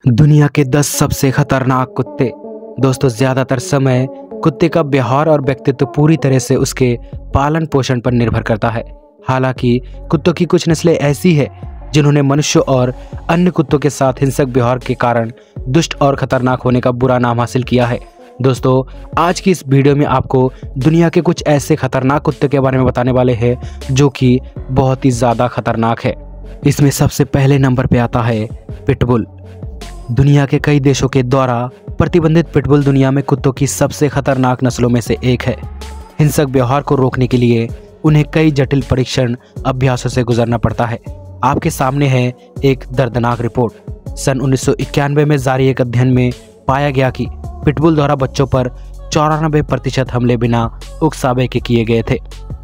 दुनिया के 10 सबसे खतरनाक कुत्ते। दोस्तों, ज्यादातर समय कुत्ते का व्यवहार और व्यक्तित्व पूरी तरह से उसके पालन पोषण पर निर्भर करता है। हालांकि कुत्तों की कुछ नस्लें ऐसी है जिन्होंने मनुष्यों और अन्य कुत्तों के साथ हिंसक व्यवहार के कारण दुष्ट और खतरनाक होने का बुरा नाम हासिल किया है। दोस्तों, आज की इस वीडियो में आपको दुनिया के कुछ ऐसे खतरनाक कुत्ते के बारे में बताने वाले हैं जो कि बहुत ही ज्यादा खतरनाक है। इसमें सबसे पहले नंबर पे आता है पिटबुल। दुनिया के कई देशों के द्वारा प्रतिबंधित पिटबुल दुनिया में कुत्तों की सबसे खतरनाक नस्लों में से एक है। हिंसक व्यवहार को रोकने के लिए उन्हें कई जटिल परीक्षण अभ्यासों से गुजरना पड़ता है। आपके सामने है एक दर्दनाक रिपोर्ट। सन 1991 में जारी एक अध्ययन में पाया गया कि पिटबुल द्वारा बच्चों पर 94% हमले बिना उकसावे के किए गए थे।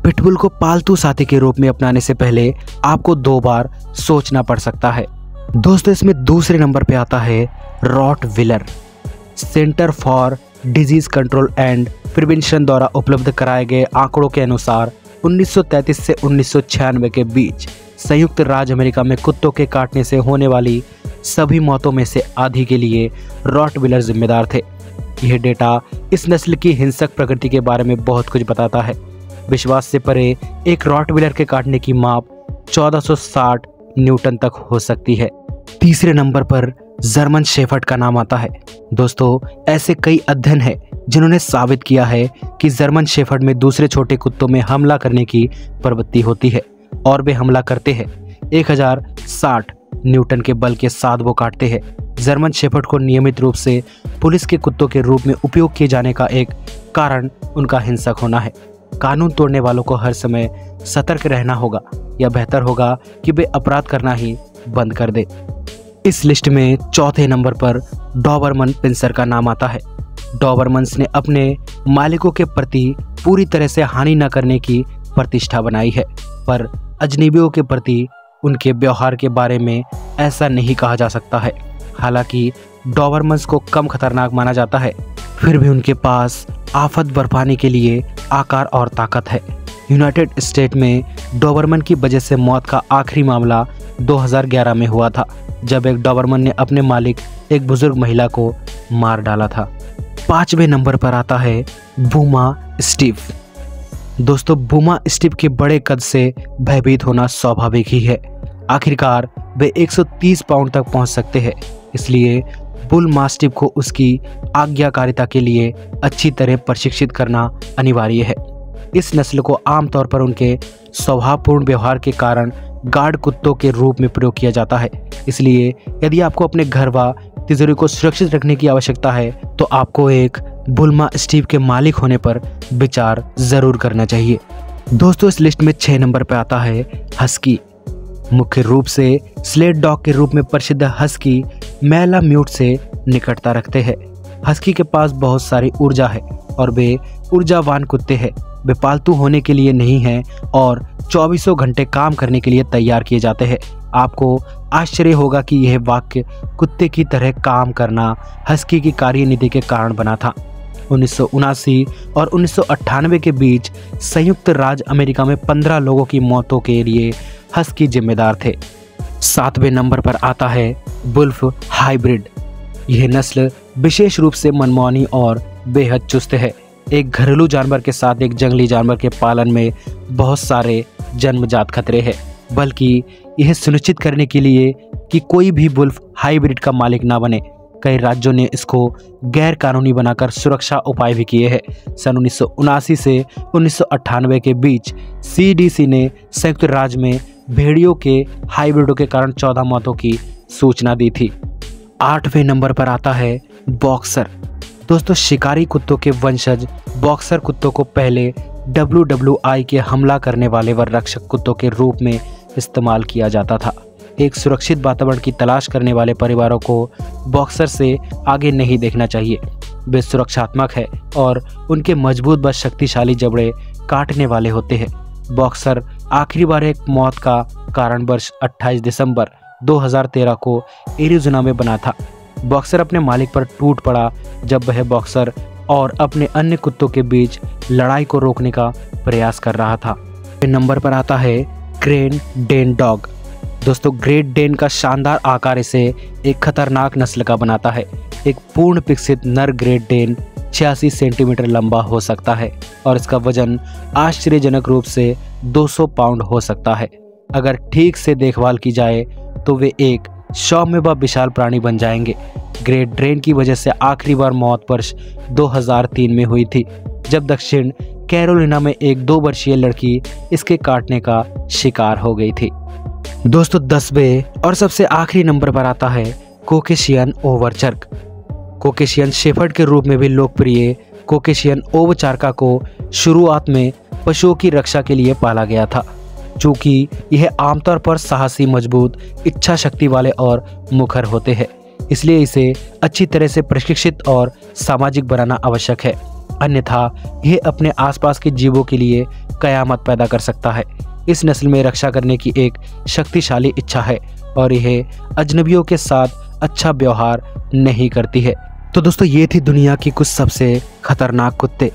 पिटबुल को पालतू साथी के रूप में अपनाने से पहले आपको 2 बार सोचना पड़ सकता है। दोस्तों, इसमें दूसरे नंबर पे आता है Rottweiler. Centre for disease control and prevention द्वारा उपलब्ध कराए गए आंकड़ों के अनुसार 1933 से 1996 के बीच संयुक्त राज्य अमेरिका में कुत्तों के काटने से होने वाली सभी मौतों में से आधी के लिए रॉटविलर जिम्मेदार थे। यह डेटा इस नस्ल की हिंसक प्रकृति के बारे में बहुत कुछ बताता है। विश्वास से परे एक रॉटविलर के काटने की माप 1460 न्यूटन तक हो सकती है। तीसरे नंबर पर जर्मन शेफर्ड का नाम आता है। दोस्तों, ऐसे कई अध्ययन हैं जिन्होंने साबित किया है कि जर्मन शेफर्ड में दूसरे छोटे कुत्तों में हमला करने की प्रवृत्ति होती है और वे हमला करते हैं। 1060 न्यूटन के बल के साथ वो काटते हैं। जर्मन शेफर्ड को नियमित रूप से पुलिस के कुत्तों के रूप में उपयोग किए जाने का एक कारण उनका हिंसक होना है। कानून तोड़ने वालों को हर समय सतर्क रहना होगा या बेहतर होगा कि वे अपराध करना ही बंद कर दे। इस लिस्ट में चौथे नंबर पर डॉबरमन पिंसर का नाम आता है। डॉबरमन्स ने अपने मालिकों के प्रति पूरी तरह से हानि न करने की प्रतिष्ठा बनाई है, पर अजनबियों के प्रति उनके व्यवहार के बारे में ऐसा नहीं कहा जा सकता है। हालांकि डॉबरमन्स को कम खतरनाक माना जाता है, फिर भी उनके पास आफत बरपाने के लिए आकार और ताकत है। यूनाइटेड स्टेट में डॉबरमन की वजह से मौत का आखिरी मामला 2011 में हुआ था, जब एक डॉबरमन ने अपने मालिक एक बुजुर्ग महिला को मार डाला था। 5वें नंबर पर आता है बूमा स्टिफ। दोस्तों, बूमा स्टिफ के बड़े कद से भयभीत होना स्वाभाविक ही है। आखिरकार वे 130 पाउंड तक पहुंच सकते हैं, इसलिए बुल मास्टिफ को उसकी आज्ञाकारिता के लिए अच्छी तरह प्रशिक्षित करना अनिवार्य है। इस नस्ल को आमतौर पर उनके स्वभावपूर्ण व्यवहार के कारण गार्ड कुत्तों के रूप में प्रयोग किया जाता है। इसलिए यदि आपको अपने घर व तिजोरी को सुरक्षित रखने की आवश्यकता है तो आपको एक बुल मास्टिफ के मालिक होने पर विचार जरूर करना चाहिए। दोस्तों, इस लिस्ट में 6 नंबर पर आता है हस्की। मुख्य रूप से स्लेट डॉग के रूप में प्रसिद्ध हस्की मैलाम्यूट से निकटता रखते हैं। हस्की के पास बहुत सारी ऊर्जा है और वे ऊर्जावान कुत्ते हैं। वे पालतू होने के लिए नहीं हैं और 24 घंटे काम करने के लिए तैयार किए जाते हैं। आपको आश्चर्य होगा कि यह वाक्य कुत्ते की तरह काम करना हस्की की कार्यनीति के कारण बना था। 1979 और 1998 के बीच संयुक्त राज्य अमेरिका में 15 लोगों की मौतों के लिए हस्की जिम्मेदार थे। 7वें नंबर पर आता है वुल्फ हाइब्रिड। यह नस्ल विशेष रूप से मनमोहनी और बेहद चुस्त है। एक घरेलू जानवर के साथ एक जंगली जानवर के पालन में बहुत सारे जन्मजात खतरे हैं, बल्कि यह सुनिश्चित करने के लिए कि कोई भी वुल्फ हाइब्रिड का मालिक ना बने, कई राज्यों ने इसको गैर कानूनी बनाकर सुरक्षा उपाय भी किए हैं। सन 1979 से 1998 के बीच CDC ने संयुक्त राज्य में भेड़ियों के हाइब्रिडों के कारण 14 मौतों की सूचना दी थी। 8वें नंबर पर आता है बॉक्सर। दोस्तों, शिकारी कुत्तों के वंशज बॉक्सर कुत्तों को पहले WWI के हमला करने वाले व रक्षक कुत्तों के रूप में इस्तेमाल किया जाता था। एक सुरक्षित वातावरण की तलाश करने वाले परिवारों को बॉक्सर से आगे नहीं देखना चाहिए। वे सुरक्षात्मक है और उनके मजबूत व शक्तिशाली जबड़े काटने वाले होते हैं। बॉक्सर आखिरी बार एक मौत का कारण वर्ष 28 दिसंबर 2013 को एरिज़ोना में बना था। बॉक्सर अपने मालिक पर टूट पड़ा जब वह बॉक्सर और अपने अन्य कुत्तों के बीच लड़ाई को रोकने का प्रयास कर रहा था। नंबर पर आता है ग्रेट डेन डॉग। दोस्तों ग्रेट डेन का शानदार आकार इसे एक खतरनाक नस्ल का बनाता है। एक पूर्ण विकसित नर ग्रेट डेन 86 सेंटीमीटर लंबा हो सकता है और इसका वजन आश्चर्यजनक रूप से 200 पाउंड हो सकता है। अगर ठीक से देखभाल की जाए तो वे एक सौम्य व विशाल प्राणी बन जाएंगे। ग्रेट डेन की वजह से आखिरी बार मौत वर्ष 2003 में हुई थी, जब दक्षिण कैरोलिना में एक 2 वर्षीय लड़की इसके काटने का शिकार हो गई थी। दोस्तों 10वें और सबसे आखिरी नंबर पर आता है कॉकेशियन ओवरचर्क। कॉकेशियन शेफर्ड के रूप में भी लोकप्रिय कॉकेशियन ओवचार्का को शुरुआत में पशुओं की रक्षा के लिए पाला गया था। चूंकि यह आमतौर पर साहसी, मजबूत, इच्छा शक्ति वाले और मुखर होते हैं, इसलिए इसे अच्छी तरह से प्रशिक्षित और सामाजिक बनाना आवश्यक है, अन्यथा यह अपने आसपास के जीवों के लिए कयामत पैदा कर सकता है। इस नस्ल में रक्षा करने की एक शक्तिशाली इच्छा है और यह अजनबियों के साथ अच्छा व्यवहार नहीं करती है। तो दोस्तों ये थी दुनिया की कुछ सबसे खतरनाक कुत्ते।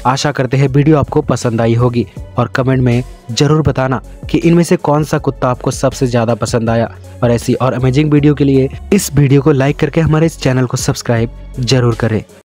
आशा करते हैं वीडियो आपको पसंद आई होगी और कमेंट में ज़रूर बताना कि इनमें से कौन सा कुत्ता आपको सबसे ज़्यादा पसंद आया। और ऐसी और अमेजिंग वीडियो के लिए इस वीडियो को लाइक करके हमारे इस चैनल को सब्सक्राइब जरूर करें।